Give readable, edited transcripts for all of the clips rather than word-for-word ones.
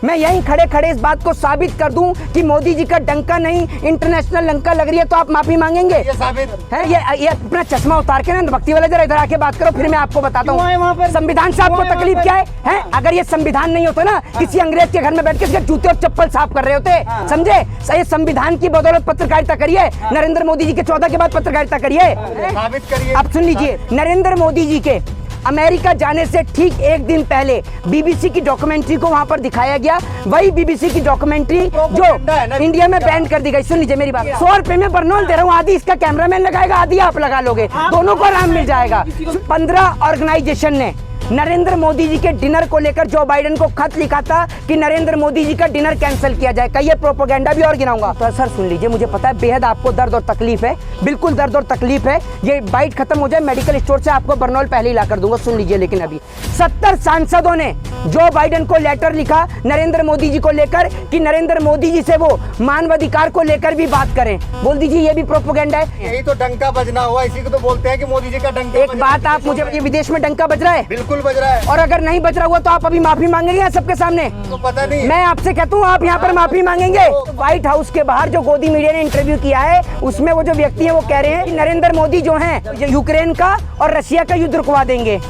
मैं यहीं खड़े खड़े इस बात को साबित कर दूं कि मोदी जी का डंका नहीं इंटरनेशनल लंका लग रही है, तो आप माफी मांगेंगे? ये साबित है ये अपना चश्मा उतार के ना भक्ति वाले जरा इधर आके बात करो, फिर मैं आपको बताता हूँ संविधान से आपको तकलीफ क्या है? अगर ये संविधान नहीं होता ना, किसी अंग्रेज के घर में बैठ के इसके जूते और चप्पल साफ कर रहे होते, समझे? सही संविधान की बदौलत पत्रकारिता करिए, नरेंद्र मोदी जी के 14 के बाद पत्रकारिता करिए, साबित करिए। अब सुन लीजिए, नरेंद्र मोदी जी के अमेरिका जाने से ठीक एक दिन पहले बीबीसी की डॉक्यूमेंट्री को वहां पर दिखाया गया, वही बीबीसी की डॉक्यूमेंट्री जो इंडिया में बैन कर दी गई। सुन लीजिए मेरी बात, 100 रुपए में बर्नौल दे रहा हूँ, आधी इसका कैमरामैन लगाएगा, आधी आप लगा लोगे, दोनों को आराम मिल जाएगा। 15 ऑर्गेनाइजेशन ने नरेंद्र मोदी जी के डिनर को लेकर जो बाइडेन को खत लिखा था कि नरेंद्र मोदी जी का डिनर कैंसिल किया जाए, कहिए प्रोपेगेंडा भी और गिनाऊंगा। तो सर सुन लीजिए, मुझे पता है बेहद आपको दर्द और तकलीफ है, बिल्कुल दर्द और तकलीफ है। ये बाइट खत्म हो जाए, मेडिकल स्टोर से आपको बर्नौल पहले ही ला कर दूंगा। सुन लीजिए, लेकिन अभी 70 सांसदों ने जो बाइडेन को लेटर लिखा नरेंद्र मोदी जी को लेकर कि नरेंद्र मोदी जी से वो मानवाधिकार को लेकर भी बात करें, बोल दीजिए ये भी प्रोपेगेंडा है। यही तो डंका बजना हुआ, इसी को तो बोलते हैं कि मोदी जी का डंका। एक बात आप मुझे, ये विदेश में डंका बज रहा है? बिल्कुल बज रहा है। और अगर नहीं बज रहा हुआ तो आप अभी माफी मांगेंगे सबके सामने? तो पता नहीं, मैं आपसे कहता हूँ आप यहाँ पर माफी मांगेंगे? व्हाइट हाउस के बाहर जो गोदी मीडिया ने इंटरव्यू किया है, उसमें वो जो व्यक्ति है वो कह रहे हैं कि नरेंद्र मोदी जो हैं यूक्रेन का और रशिया का युद्ध रुकवा देंगे।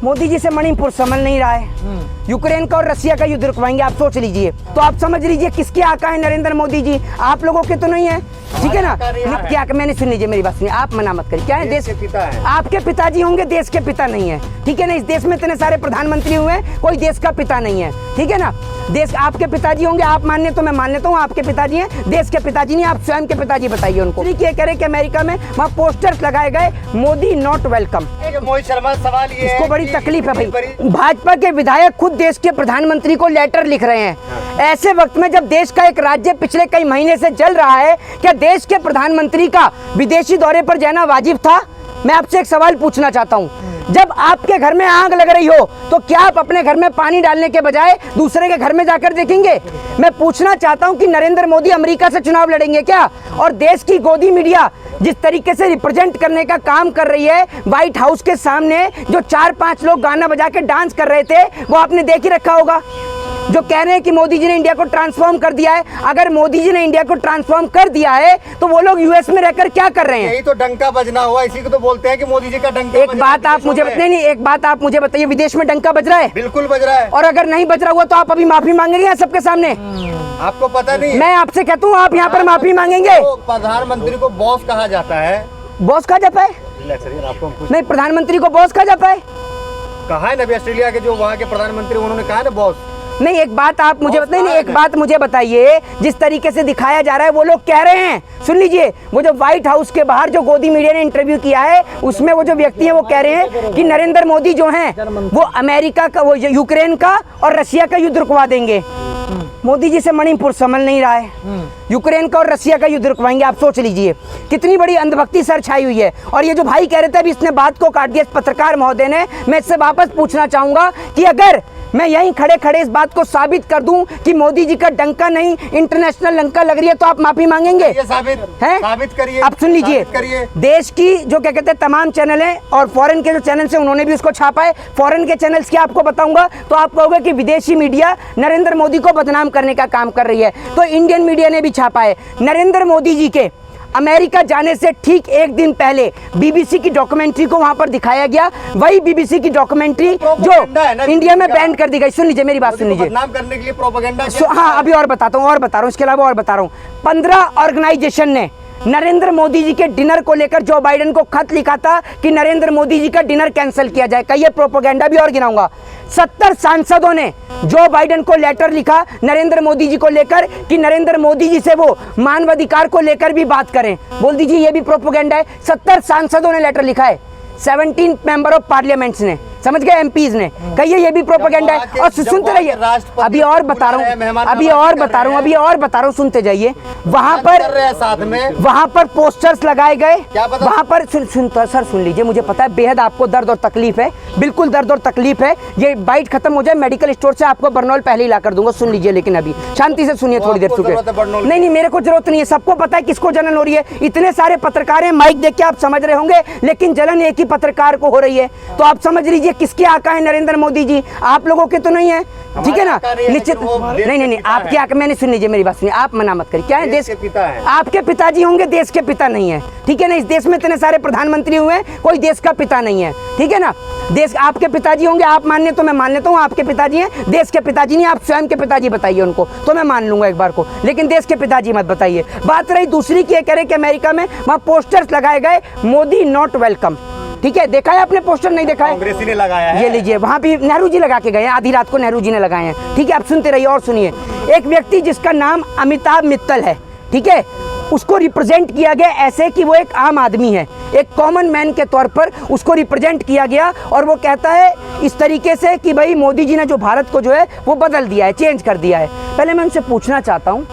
मोदी जी से मणिपुर समझ नहीं रहा है, यूक्रेन का और रशिया का युद्ध रुकवाएंगे, आप सोच लीजिए। तो आप समझ लीजिए किसके आका है नरेंद्र मोदी जी, आप लोगों के तो नहीं है, ठीक है ना? क्या मैंने सुन लीजिए मेरी बात सुनिए, आप मना मत करिए। क्या है? देश के पिता है, आपके पिताजी होंगे, देश के पिता नहीं है, ठीक है ना? इस देश में इतने सारे प्रधानमंत्री हुए हैं, कोई देश का पिता नहीं है, ठीक है ना? देश आपके पिताजी होंगे, आप मानने तो मैं मान लेता हूँ आपके पिताजी हैं, देश के पिताजी नहीं, आप स्वयं के पिताजी बताइए उनको। ये कह रहे कि अमेरिका में वहाँ पोस्टर्स लगाए गए, मोदी नॉट वेलकम। मोहित शर्मा सवाल ये इसको बड़ी तकलीफ है भाई, भाजपा के विधायक खुद देश के प्रधानमंत्री को लेटर लिख रहे हैं। ऐसे वक्त में जब देश का एक राज्य पिछले कई महीने से जल रहा है, क्या देश के प्रधानमंत्री का विदेशी दौरे पर जाना वाजिब था? मैं आपसे एक सवाल पूछना चाहता हूँ, जब आपके घर में आग लग रही हो तो क्या आप अपने घर में पानी डालने के बजाय दूसरे के घर में जाकर देखेंगे? मैं पूछना चाहता हूं कि नरेंद्र मोदी अमेरिका से चुनाव लड़ेंगे क्या? और देश की गोदी मीडिया जिस तरीके से रिप्रेजेंट करने का काम कर रही है, व्हाइट हाउस के सामने जो 4-5 लोग गाना बजा के डांस कर रहे थे, वो आपने देख ही रखा होगा, जो कह रहे हैं कि मोदी जी ने इंडिया को ट्रांसफॉर्म कर दिया है। अगर मोदी जी ने इंडिया को ट्रांसफॉर्म कर दिया है तो वो लोग यूएस में रहकर क्या कर रहे हैं? यही तो डंका बजना हुआ, इसी को तो बोलते हैं कि मोदी जी का डंका। एक बात आप मुझे नहीं, एक बात आप मुझे बताइए, विदेश में डंका बज रहा है? बिल्कुल बज रहा है। और अगर नहीं बज रहा हुआ तो आप अभी माफी मांगेंगे सबके सामने? आपको पता नहीं, मैं आपसे कहता हूँ आप यहाँ पर माफी मांगेंगे? प्रधानमंत्री को बॉस कहा जाता है। बॉस कहा जाता है? नहीं, प्रधानमंत्री को बॉस कहा जाता है? कहा है ना, अभी ऑस्ट्रेलिया के जो वहाँ के प्रधानमंत्री उन्होंने कहा ना बॉस। नहीं, एक बात आप मुझे नहीं, एक बात मुझे बताइए, जिस तरीके से दिखाया जा रहा है वो लोग कह रहे हैं, सुन लीजिए, वो जो व्हाइट हाउस के बाहर जो गोदी मीडिया ने इंटरव्यू किया है, उसमें वो जो व्यक्ति है वो कह रहे हैं कि नरेंद्र मोदी जो हैं वो अमेरिका का, वो यूक्रेन का और रशिया का युद्ध रुकवा देंगे। मोदी जी से मणिपुर समझ नहीं रहा है, यूक्रेन का और रशिया का युद्ध रुकवाएंगे, आप सोच लीजिए कितनी बड़ी अंधभक्ति सर छाई हुई है। और ये जो भाई कह रहे थे अभी, इसने बात को काट दिया, पत्रकार महोदय ने, मैं इससे वापस पूछना चाहूंगा कि अगर मैं यहीं खड़े खड़े इस बात को साबित कर दूं कि मोदी जी का डंका नहीं इंटरनेशनल लंका लग रही है, तो आप माफी मांगेंगे? ये साबित है, साबित करिए। आप सुन लीजिए, देश की जो क्या कहते हैं तमाम चैनल हैं और फॉरेन के जो चैनल्स हैं उन्होंने भी उसको छापा है। फॉरेन के चैनल्स की आपको बताऊंगा तो आप कहोगे कि विदेशी मीडिया नरेंद्र मोदी को बदनाम करने का काम कर रही है, तो इंडियन मीडिया ने भी छापा है। नरेंद्र मोदी जी के अमेरिका जाने से ठीक एक दिन पहले बीबीसी की डॉक्यूमेंट्री को वहां पर दिखाया गया, वही बीबीसी की डॉक्यूमेंट्री जो इंडिया में बैन कर दी गई। सुन लीजिए मेरी बात, सुन लीजिए, बदनाम करने के लिए प्रोपेगेंडा। हाँ, अभी और बताता हूँ, इसके अलावा और बता रहा हूँ। 15 ऑर्गेनाइजेशन ने नरेंद्र मोदी जी के डिनर को लेकर जो बाइडेन को खत लिखा था कि नरेंद्र मोदी जी का डिनर कैंसिल किया जाए, कहिए प्रोपेगेंडा भी और गिनाऊंगा। 70 सांसदों ने जो बाइडेन को लेटर लिखा नरेंद्र मोदी जी को लेकर कि नरेंद्र मोदी जी से वो मानवाधिकार को लेकर भी बात करें, बोल दीजिए ये भी प्रोपेगेंडा है? 70 सांसदों ने लेटर लिखा है, 17 मेंबर ऑफ पार्लियामेंट्स ने, समझ गए, एमपीज ने, कहिए ये भी प्रोपेगेंडा है? और सुनते रहिए, अभी और बता रहा हूँ, सुनते जाइए। वहां पर पोस्टर्स लगाए गए, वहां पर सर सुन लीजिए, मुझे पता है बेहद आपको दर्द और तकलीफ है, बिल्कुल दर्द और तकलीफ है। ये बाइट खत्म हो जाए, मेडिकल स्टोर से आपको बर्नौल पहले ही ला कर दूंगा। सुन लीजिए, लेकिन अभी शांति से सुनिए, थोड़ी देर चुके। नहीं, मेरे को जरूरत नहीं है, सबको पता है किसको जलन हो रही है। इतने सारे पत्रकार हैं, माइक देख के आप समझ रहे होंगे, लेकिन जलन एक ही पत्रकार को हो रही है। तो आप समझ लीजिए ये किसके आका है नरेंद्र मोदी जी? आप लोगों के तो नहीं है, ठीक है ना? निश्चित नहीं, आपके आका, मैंने सुन लीजिए मेरी बात सुनिए, आप मना मत करिए। क्या है? देश के पिता है, आपके पिताजी होंगे, देश के पिता नहीं है, ठीक है ना? इस देश में इतने सारे प्रधानमंत्री हुए हैं, कोई देश का पिता नहीं है, ठीक है ना? देश आपके पिताजी होंगे, आप मान ले तो मैं मान लेता हूँ आपके पिताजी हैं, देश के पिताजी नहीं, आप स्वयं के पिताजी बताइए उनको, तो मैं मान लूंगा एक बार को, लेकिन देश के पिताजी मत बताइए। बात रही दूसरी की, कह रहे कि अमेरिका में वहाँ पोस्टर्स लगाए गए, मोदी नॉट वेलकम, ठीक है? देखा है आपने पोस्टर? नहीं देखा है? कांग्रेस ने लगाया है। ये लीजिए, वहाँ भी नेहरू जी लगा के गए हैं, आधी रात को नेहरू जी ने लगाए हैं, ठीक है? आप सुनते रहिए और सुनिए। एक व्यक्ति जिसका नाम अमिताभ मित्तल है, ठीक है, उसको रिप्रेजेंट किया गया ऐसे कि वो एक आम आदमी है, एक कॉमन मैन के तौर पर उसको रिप्रेजेंट किया गया, और वो कहता है इस तरीके से कि भाई मोदी जी ने जो भारत को जो है वो बदल दिया है, चेंज कर दिया है। पहले मैं उनसे पूछना चाहता हूँ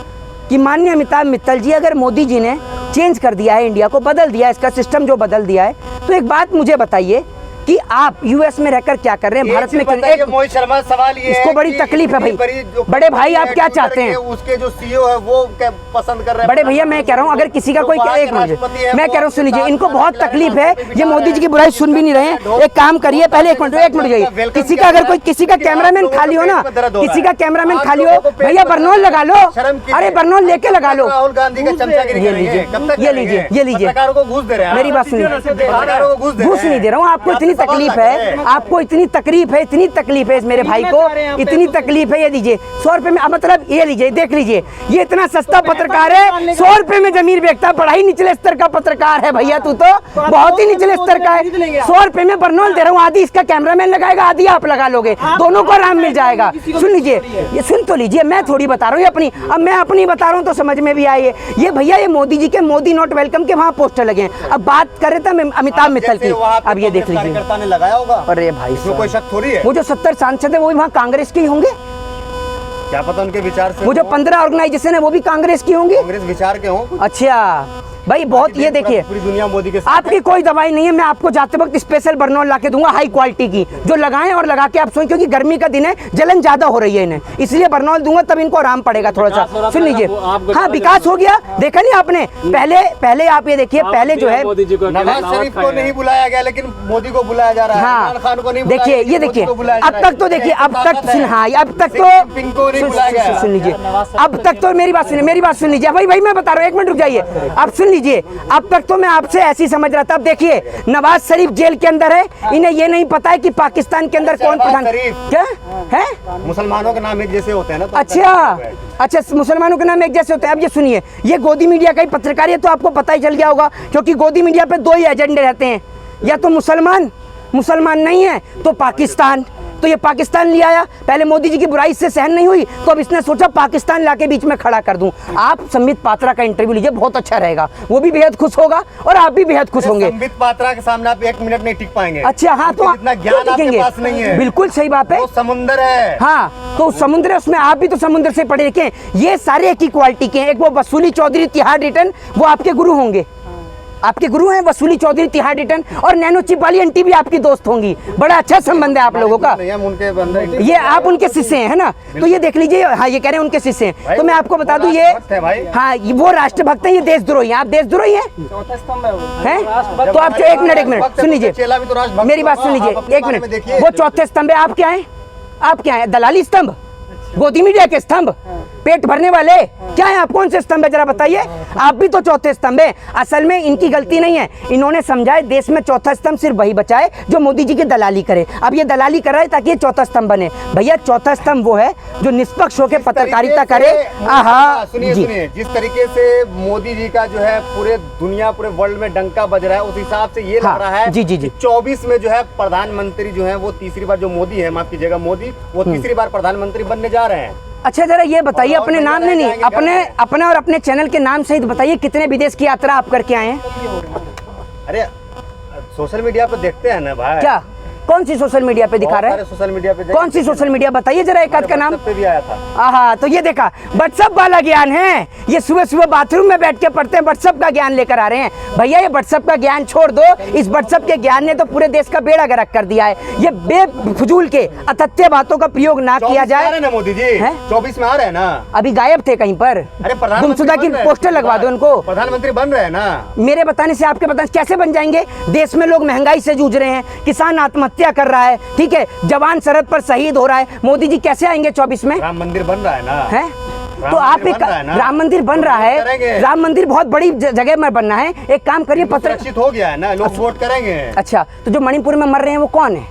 कि माननीय अमिताभ मित्तल जी, अगर मोदी जी ने चेंज कर दिया है, इंडिया को बदल दिया है, इसका सिस्टम जो बदल दिया है, तो एक बात मुझे बताइए कि आप यूएस में रहकर क्या कर रहे हैं, भारत में एक मोहित शर्मा सवाल ये इसको बड़ी तकलीफ है भाई। बड़े भाई आप क्या चाहते हैं? उसके जो सीईओ है वो क्या पसंद कर रहे हैं? बड़े भैया मैं कह रहा हूँ, अगर किसी का कोई एक मिनट, मैं कह रहा हूँ सुन लीजिए, इनको बहुत तकलीफ है, ये मोदी जी की बुराई सुन भी नहीं रहे हैं। एक काम करिए, पहले एक मिनट जाइए, किसी का अगर कोई किसी का कैमरामैन खाली हो ना, किसी का कैमरामैन खाली हो, भैया बर्नौल लगा लो, अरे बर्नौल लेके लगा लो। राहुल गांधी का चमचागिरी ये लीजिए, ये लीजिए, सरकारों को घूस दे रहे हैं। मेरी बात सुनिए, घूस नहीं दे रहा हूँ, आपको इतनी तकलीफ है, आपको इतनी तकलीफ है, इतनी तकलीफ है इस मेरे भाई को, इतनी तकलीफ है। ये लीजिए 100 रुपए में, मतलब ये लीजिए, देख लीजिए, ये इतना सस्ता पत्रकार है, 100 रुपए में जमीन बेचता, बड़ा ही निचले स्तर का पत्रकार है भैया, तू तो बहुत ही निचले स्तर का है। 100 रुपए में बर्नौल दे रहा हूँ, आधी इसका कैमरामैन लगाएगा, आधी आप लगा लोगे, दोनों को आराम मिल जाएगा। सुन लीजिए, ये सुन तो लीजिए, मैं थोड़ी बता रहा हूँ अपनी, अब मैं अपनी बता रहा हूँ तो समझ में भी आई है। ये भैया ये मोदी जी के मोदी नॉट वेलकम के वहाँ पोस्टर लगे हैं। अब बात करें तो अमिताभ मित्तल की, अब ये देख लीजिए, लगाया होगा। अरे भाई कोई शक थोड़ी है, वो जो 70 सांसद है वो भी वहाँ कांग्रेस के ही होंगे, क्या पता उनके विचार से। वो जो 15 ऑर्गेनाइजेशन है वो भी कांग्रेस की होंगी, कांग्रेस विचार के हों। अच्छा भाई बहुत, ये देखिए पूरी दुनिया मोदी के साथ आपकी कोई दवाई नहीं है, मैं आपको जाते वक्त स्पेशल बर्नौल ला के दूंगा, हाई क्वालिटी की, जो लगाएं और लगा के आप सोएं, क्योंकि गर्मी का दिन है, जलन ज्यादा हो रही है इन्हें, इसलिए बर्नौल दूंगा, तब इनको आराम पड़ेगा थोड़ा सा। सुन लीजिए, हाँ विकास हो गया, देखा नहीं आपने? पहले आप ये देखिए, पहले जो है नवाज शरीफ को नहीं बुलाया गया, लेकिन मोदी को बुलाया जा रहा है। हाँ इमरान खान को नहीं, देखिए ये देखिए, अब तक तो देखिए, अब तक हाँ, अब तक तो सुन लीजिए, अब तक तो मेरी बात सुनिए, मेरी बात सुन लीजिए भाई, मैं बता रहा हूँ, एक मिनट रुक जाइए, आप सुन लीजिए। अब तक तो मैं आपसे ऐसी समझ रहा था, अब देखिए नवाज शरीफ जेल के अंदर है, इन्हें ये नहीं पता है कि पाकिस्तान के अंदर कौन प्रधान क्या है। मुसलमानों के नाम एक जैसे होते हैं ना, तो अच्छा मुसलमानों के नाम एक जैसे होते हैं। अब ये सुनिए, ये गोदी मीडिया का ही पत्रकार है, तो आपको पता ही चल गया होगा, क्योंकि गोदी मीडिया पे 2 ही एजेंडे रहते हैं, या तो मुसलमान नहीं है तो पाकिस्तान, तो ये पाकिस्तान ले आया। पहले मोदी जी की बुराई से सहन नहीं हुई, तो अब इसने सोचा पाकिस्तान लाके बीच में खड़ा कर दूं। आप संबित पात्रा का इंटरव्यू लीजिए, बहुत अच्छा रहेगा, वो भी बेहद खुश होगा और आप भी बेहद खुश होंगे। संबित पात्रा के सामने आप 1 मिनट नहीं टिक पाएंगे। अच्छा हाँ, तो इतना ज्ञान आपके पास नहीं है। बिल्कुल सही बात है, वो समुंदर है। हाँ तो समुद्र है, उसमें आप भी तो समुद्र से पढ़े लिखे, ये सारे एक ही क्वालिटी के हैं। एक वो वसूली चौधरी तिहाड़ रिटर्न, वो आपके गुरु होंगे, आपके गुरु हैं वसूली चौधरी तिहाड़ रिटर्न, और नैनो चिप वाली आंटी भी आपकी दोस्त होंगी, बड़ा अच्छा संबंध है आप लोगों का। ये आप उनके शिष्य हैं, है ना? तो ये देख लीजिए, हाँ ये कह रहे हैं उनके शिष्य हैं, तो मैं आपको बता दूं, ये हाँ वो राष्ट्रभक्त है, ये देशद्रोही हैं। आप देशद्रोही हैं? तो आप 1 मिनट सुन लीजिए, मेरी बात सुन लीजिए 1 मिनट, वो चौथे स्तंभ है, आप क्या हैं? आप क्या हैं? दलाली स्तंभ, गोदी मीडिया के स्तंभ, पेट भरने वाले, क्या है आप? कौन से स्तंभ है जरा बताइए? आप भी तो चौथे स्तंभ है। असल में इनकी गलती नहीं है, इन्होंने समझा है देश में चौथा स्तंभ सिर्फ वही बचा है जो मोदी जी की दलाली करे। अब ये दलाली कर रहा है ताकि ये चौथा स्तंभ बने। भैया चौथा स्तंभ वो है जो निष्पक्ष होकर पत्रकारिता करे। सुनिए, जिस तरीके से मोदी जी का जो है पूरे दुनिया पूरे वर्ल्ड में डंका बज रहा है, उस हिसाब से ये लग रहा है जी 24 में जो है प्रधानमंत्री जो है वो तीसरी बार, जो मोदी है, माफ कीजिएगा मोदी, वो तीसरी बार प्रधानमंत्री बनने जा रहे हैं। अच्छा जरा ये बताइए, अपने नाम नहीं, अपने और अपने चैनल के नाम सहित बताइए, कितने विदेश की यात्रा आप करके आए हैं? अरे सोशल मीडिया पे देखते हैं ना भाई। क्या? कौन सी सोशल मीडिया पे दिखा रहा है? सोशल मीडिया पे कौन सी सोशल मीडिया बताइए जरा, एक आध का नाम पे भी आया था। आहा, तो ये देखा व्हाट्सएप वाला ज्ञान है, ये सुबह सुबह बाथरूम में बैठ के पढ़ते हैं, व्हाट्सएप का ज्ञान लेकर आ रहे हैं। भैया ये व्हाट्सएप का ज्ञान छोड़ दो, इस व्हाट्सएप के ज्ञान ने तो पूरे देश का बेड़ा गर्क कर दिया है। ये बेफजूल के अतथ्य बातों का प्रयोग ना किया जाए। ना मोदी जी 24 में आ रहे हैं ना, अभी गायब थे कहीं पर। अरे गुमशुदा की पोस्टर लगवा दो उनको, प्रधानमंत्री बन रहे हैं ना। मेरे बताने से आपके बताने कैसे बन जाएंगे? देश में लोग महंगाई से जूझ रहे हैं, किसान आत्महत्या हत्या कर रहा है, ठीक है, जवान सरहद पर शहीद हो रहा है। मोदी जी कैसे आएंगे 24 में? राम मंदिर बन रहा है ना, है तो आप एक राम मंदिर बन रहा है, राम मंदिर बहुत बड़ी जगह में बनना है। एक काम करिए, सुरक्षित हो गया है ना, लोग वोट करेंगे। अच्छा, तो जो मणिपुर में मर रहे हैं वो कौन है?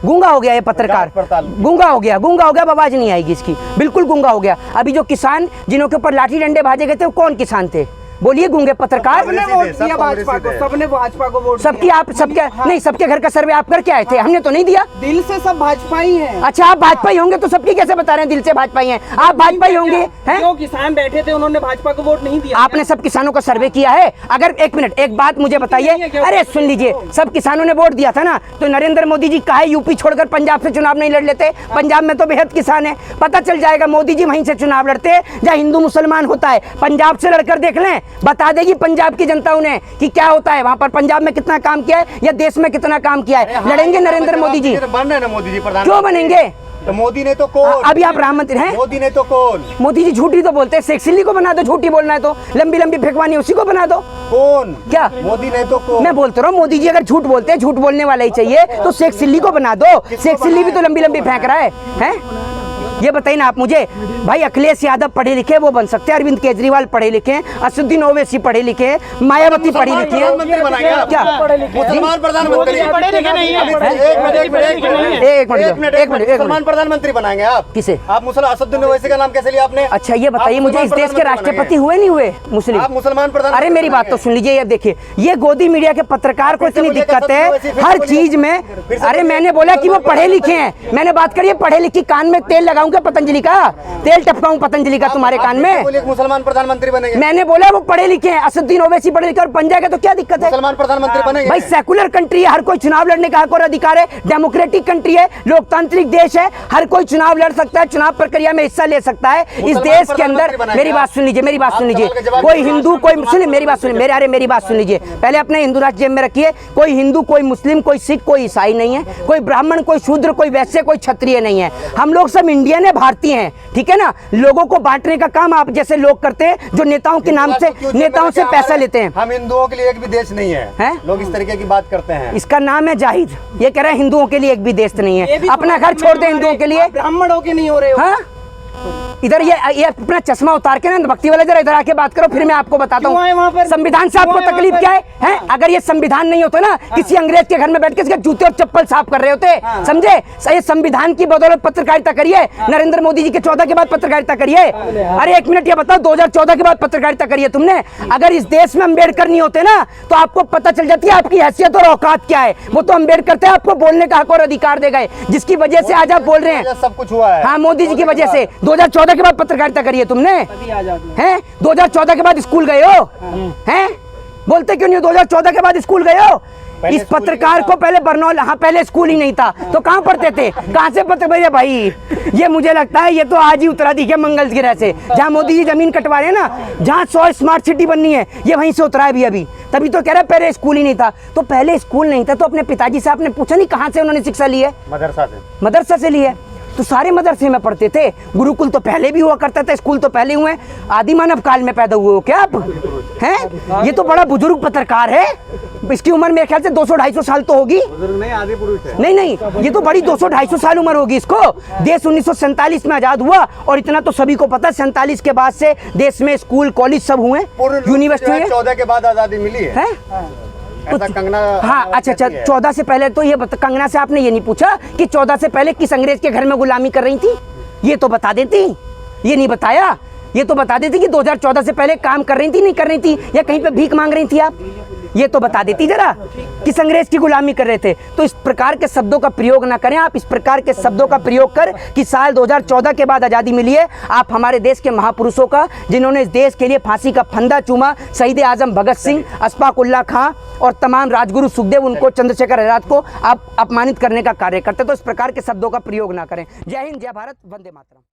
गूंगा हो गया ये पत्रकार, गूंगा हो गया, अब आवाज नहीं आएगी इसकी, बिल्कुल गूंगा हो गया। अभी जो किसान जिनों के ऊपर लाठी डंडे भाजे गए थे वो कौन किसान थे? बोलिए गूंगे पत्रकार। सबने वोट दिया भाजपा को, सबने भाजपा को वोट सबकी आप सबके नहीं, सबके घर का सर्वे आप करके आए थे, हमने तो नहीं दिया। दिल से सब भाजपा ही है। अच्छा, आप भाजपा ही होंगे तो सबकी कैसे बता रहे हैं दिल से भाजपा ही हैं? आप भाजपा ही होंगे हैं? जो किसान बैठे थे उन्होंने भाजपा को वोट नहीं दिया। आपने सब किसानों का सर्वे किया है? अगर एक मिनट, एक बात मुझे बताइए, अरे सुन लीजिए, सब किसानों ने वोट दिया था ना, तो नरेंद्र मोदी जी काहे यूपी छोड़कर पंजाब से चुनाव नहीं लड़ लेते? पंजाब में तो बेहद किसान है, पता चल जाएगा। मोदी जी वहीं से चुनाव लड़ते हैं जहाँ हिंदू मुसलमान होता है। पंजाब से लड़कर देख लें, बता देगी पंजाब की जनता उन्हें कि क्या होता है वहां पर, पंजाब में कितना काम किया है या देश में कितना काम किया है। लड़ेंगे नरेंद्र मोदी जी, बन रहे ना मोदी जी प्रधान, क्यों बनेंगे? तो मोदी ने तो कौन? अभी आप राम मंदिर हैं, मोदी ने तो कौन? मोदी जी झूठी तो बोलते हैं, शेख सिल्ली को बना दो, झूठी बोलना है तो, लंबी लंबी फेंकवानी उसी को बना दो। कौन? क्या मोदी ने तो कौन? मैं बोलता रहा हूँ, मोदी जी अगर झूठ बोलते हैं, झूठ बोलने वाला ही चाहिए, तो शेख सिल्ली को बना दो। शेख सिल्ली भी तो लंबी लंबी फेंक रहा है, हैं? ये बताइए ना आप मुझे, भाई अखिलेश यादव पढ़े लिखे वो बन सकते हैं, अरविंद केजरीवाल पढ़े लिखे हैं, असदुद्दीन ओवैसी पढ़े लिखे हैं, मायावती पढ़ी लिखी है, क्या मुसलमान प्रधानमंत्री? पढ़े लिखे नहीं है। एक मिनट, मुसलमान प्रधानमंत्री बनाएंगे आप? किसे? आप मुसलमान असदुद्दीन ओवैसी का नाम कैसे लिया आपने? अच्छा ये बताइए मुझे, इस देश के राष्ट्रपति हुए नहीं हुए मुस्लिम? आप मुसलमान प्रधान? अरे मेरी बात तो सुन लीजिए, ये देखिए, ये गोदी मीडिया के पत्रकार को इतनी दिक्कत है हर चीज में। अरे मैंने बोला कि वो पढ़े लिखे हैं, मैंने बात करी पढ़े लिखे, कान में तेल लगाऊंगा पतंजलि का, तेल टपकाऊं पतंजलि का तुम्हारे कान में। मुसलमान प्रधानमंत्री बनेंगे? मैंने बोला वो पढ़े लिखे हैं, असदुद्दीन ओवैसी पढ़े लिखे और बन जाएगा तो क्या दिक्कत है? मुसलमान प्रधानमंत्री बनेंगे? भाई सेकुलर कंट्री है, हर कोई चुनाव लड़ने का हक और अधिकार है, डेमोक्रेटिक कंट्री है, लोकतांत्रिक देश है, हर कोई चुनाव लड़ सकता है, चुनाव प्रक्रिया में हिस्सा ले सकता है। इस देश के अंदर, मेरी बात सुन लीजिए, मेरी बात सुन लीजिए, कोई हिंदू कोई सुनिए, मेरी बात सुनिए, अरे मेरी बात सुन लीजिए, पहले अपने हिंदू राष्ट्र जेब में रखिए। कोई हिंदू, कोई मुस्लिम, कोई सिख, कोई ईसाई नहीं है, कोई ब्राह्मण, कोई शूद्र, कोई वैश्य, कोई क्षत्रिय नहीं है। हम लोग सब इंडियन है, भारतीय हैं, ठीक है ना। लोगों को बांटने का काम आप जैसे लोग करते हैं जो नेताओं के नाम से, नेताओं से पैसा लेते हैं। हम हिंदुओं के लिए एक भी देश नहीं है, लोग इस तरीके की बात करते हैं। इसका नाम है जाहिद, ये कह रहे हैं हिंदुओं के लिए एक भी देश नहीं है, अपना घर छोड़ दे हिंदुओं के लिए। ब्राह्मणों के नहीं हो रहे हो। हाँ? इधर ये अपना चश्मा उतार के ना भक्ति वाले जरा इधर आके बात करो, फिर मैं आपको बताता हूँ संविधान से आपको तकलीफ क्या है? अगर ये संविधान नहीं होता ना, किसी अंग्रेज के घर में बैठ के इसके जूते और चप्पल साफ कर रहे होते, समझे? ये संविधान की बदौलत पत्रकारिता करिए, नरेंद्र मोदी जी के 14 के बाद पत्रकारिता करिए। अरे एक मिनट, ये बताओ 2014 के बाद पत्रकारिता करिए तुमने? अगर इस देश में अम्बेडकर नहीं होते ना तो आपको पता चल जाती है आपकी हैसियत और औकात क्या है। वो तो अम्बेडकर थे, आपको बोलने का हक और अधिकार दे गए, जिसकी वजह से आज आप बोल रहे हैं सब कुछ हुआ है। हाँ, मोदी जी की वजह से। 2014 के बाद पत्रकारिता करिए तुमने, हैं? 2014 के बाद स्कूल गए हो, हैं? बोलते क्यों नहीं? 2014 के बाद स्कूल गए हो? इस पत्रकार को पहले बरनौल, हाँ पहले स्कूल ही नहीं था तो कहाँ पढ़ते थे? कहाँ से पत्र भैया भाई? ये मुझे लगता है ये तो आज ही उतरा दिखे मंगल ग्रह से, जहाँ मोदी जी जमीन कटवा रहे हैं ना, जहाँ 100 स्मार्ट सिटी बननी है, ये वहीं से उतरा है भी अभी। तभी तो कह रहा है पहले स्कूल ही नहीं था। तो पहले स्कूल नहीं था तो अपने पिताजी से आपने पूछा नहीं कहाँ से उन्होंने शिक्षा ली है? मदरसा से। मदरसा से ली है। तो सारे मदरसे में पढ़ते थे, गुरुकुल तो पहले भी हुआ करता था, स्कूल तो पहले हुए। आदि मानव काल में पैदा हुए हो क्या आप? हैं? ये तो बड़ा बुजुर्ग पत्रकार है, इसकी उम्र मेरे ख्याल से 200-250 साल तो होगी। नहीं, आदि पुरुष है। नहीं, ये तो बड़ी 200-250 साल उम्र होगी इसको। देश 1947 में आजाद हुआ और इतना तो सभी को पता, 47 के बाद से देश में स्कूल कॉलेज सब हुए, यूनिवर्सिटी। 14 के बाद आजादी मिली है। तो कंगना, हाँ अच्छा, 14 से पहले तो ये कंगना से आपने ये नहीं पूछा कि 14 से पहले किस अंग्रेज के घर में गुलामी कर रही थी? ये तो बता देती, ये नहीं बताया। ये तो बता देती कि 2014 से पहले काम कर रही थी, नहीं कर रही थी, या कहीं पे भीख मांग रही थी आप? ये तो बता देती जरा, किस अंग्रेज की गुलामी कर रहे थे। तो इस प्रकार के शब्दों का प्रयोग ना करें आप। इस प्रकार के शब्दों का प्रयोग कर कि साल 2014 के बाद आज़ादी मिली है, आप हमारे देश के महापुरुषों का, जिन्होंने इस देश के लिए फांसी का फंदा चूमा, शहीद आजम भगत सिंह, अशफाक उल्लाह खां और तमाम राजगुरु सुखदेव, उनको, चंद्रशेखर आजाद को आप अपमानित करने का कार्य करते। तो इस प्रकार के शब्दों का प्रयोग ना करें। जय हिंद, जय भारत, वंदे मातरम।